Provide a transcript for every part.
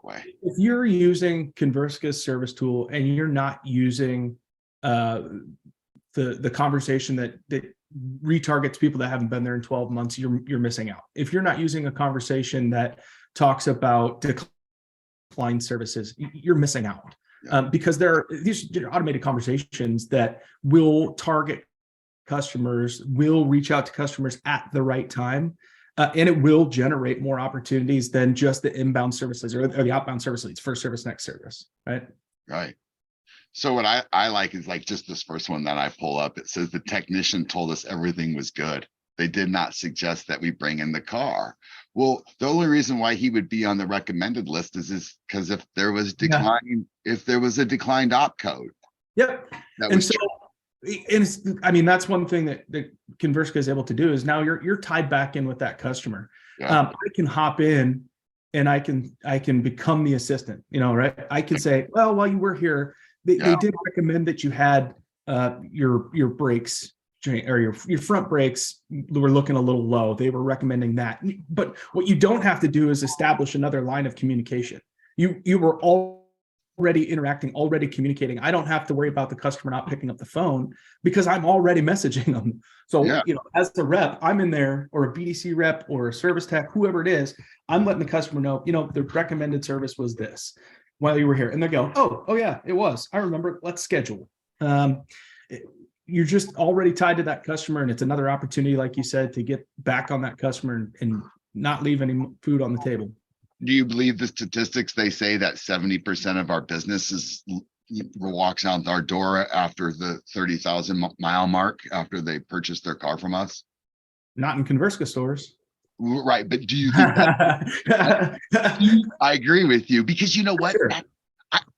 way. If you're using Converska's service tool and you're not using the conversation that retargets people that haven't been there in 12 months, you're missing out. If you're not using a conversation that talks about declined services, you're missing out. Because there are these automated conversations that will target customers, will reach out to customers at the right time, and it will generate more opportunities than just the inbound services or the outbound service leads, first service, next service, right? Right. So what I like is like just this first one that I pull up. It says the technician told us everything was good. They did not suggest that we bring in the car. Well, the only reason why he would be on the recommended list is because if there was if there was a declined op code. Yep. And so, I mean, that's one thing that Converska is able to do is now you're tied back in with that customer. I can hop in and I can become the assistant, right? I can say, well, while you were here, they did recommend that you had your brakes or your front brakes were looking a little low. They were recommending that. But what you don't have to do is establish another line of communication. You were already interacting, already communicating. I don't have to worry about the customer not picking up the phone because I'm already messaging them. So, as a rep, I'm in there, or a BDC rep or a service tech, whoever it is, I'm letting the customer know, the recommended service was this while you were here. And they go, oh yeah, it was. I remember. Let's schedule. You're just already tied to that customer, and it's another opportunity, like you said, to get back on that customer and not leave any food on the table. Do you believe the statistics? They say that 70% of our business walks out our door after the 30,000 mile mark after they purchase their car from us? Not in Converska stores. Right. But do you think that I agree with you, because you know what? Sure.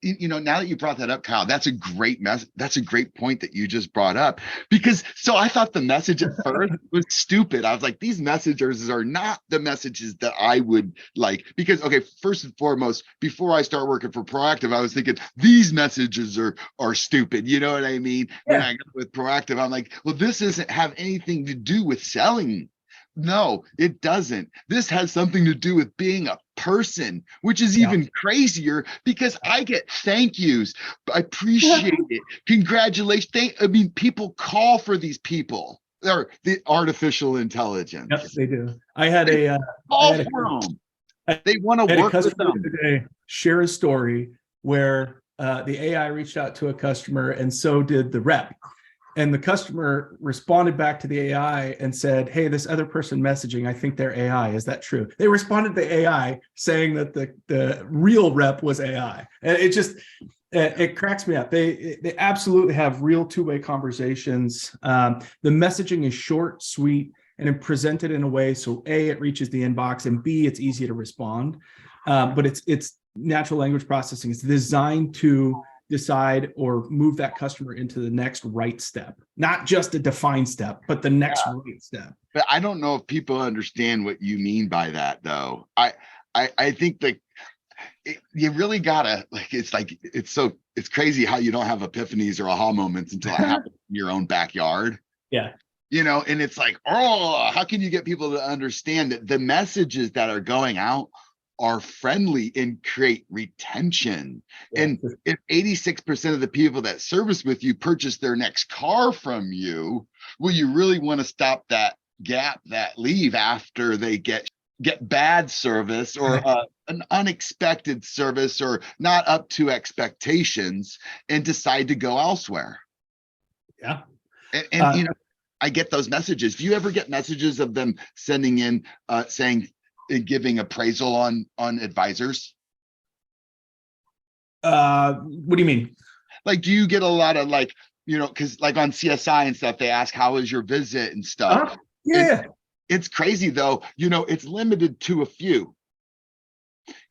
Now that you brought that up, Kyle, that's a great that's a great point that you just brought up, because I thought the message at first was stupid. I was like, these messengers are not the messages that I would like, because first and foremost, before I start working for Proactive, I was thinking these messages are stupid. You know what I mean? Yeah. When I got with Proactive, I'm like, well, this doesn't have anything to do with selling. No, it doesn't. This has something to do with being a person, which is even crazier, because I get thank yous. I appreciate it. Congratulations. People call for these people. They're the artificial intelligence. Yep, they do. They want to work with them. Today, share a story where the AI reached out to a customer, and so did the rep. And the customer responded back to the AI and said, hey, this other person messaging, I think they're AI. Is that true? They responded to AI saying that the real rep was AI. And it cracks me up. They absolutely have real two-way conversations. The messaging is short, sweet, and then presented in a way so A, it reaches the inbox, and B, it's easy to respond. But it's natural language processing. It's designed to decide or move that customer into the next right step, not just a defined step, but the next right step. But I don't know if people understand what you mean by that, though. I think that you really gotta it's crazy how you don't have epiphanies or aha moments until it happens in your own backyard. Yeah. And it's like, how can you get people to understand that the messages that are going out are friendly and create retention? And if 86% of the people that service with you purchase their next car from you, will you really want to stop that gap, that leave after they get bad service or an unexpected service or not up to expectations and decide to go elsewhere? Yeah. And I get those messages. Do you ever get messages of them sending in saying, giving appraisal on advisors? What do you mean? Like, do you get a lot of because like on CSI and stuff, they ask, how was your visit and stuff? Yeah. It's crazy though. It's limited to a few.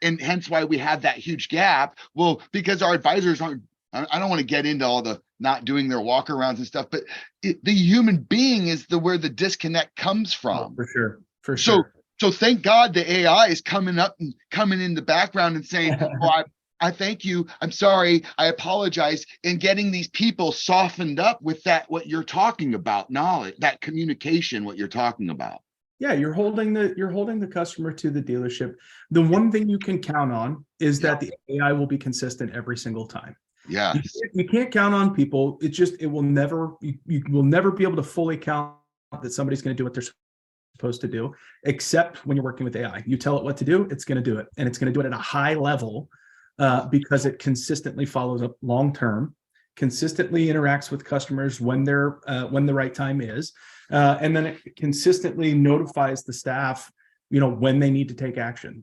And hence why we have that huge gap. Well, because our advisors aren't, I don't want to get into all the not doing their walk arounds and stuff, but the human being is where the disconnect comes from. Oh, for sure. So thank God the AI is coming in the background and saying, well, I thank you. I'm sorry. I apologize. And getting these people softened up with what you're talking about, knowledge, that communication, what you're talking about. Yeah, you're holding the customer to the dealership. The one thing you can count on is that the AI will be consistent every single time. Yes. You can't count on people. You will never be able to fully count that somebody's going to do what they're supposed to do, except when you're working with AI. You tell it what to do, it's going to do it, and it's going to do it at a high level because it consistently follows up long term, consistently interacts with customers when the right time is, and then it consistently notifies the staff, when they need to take action.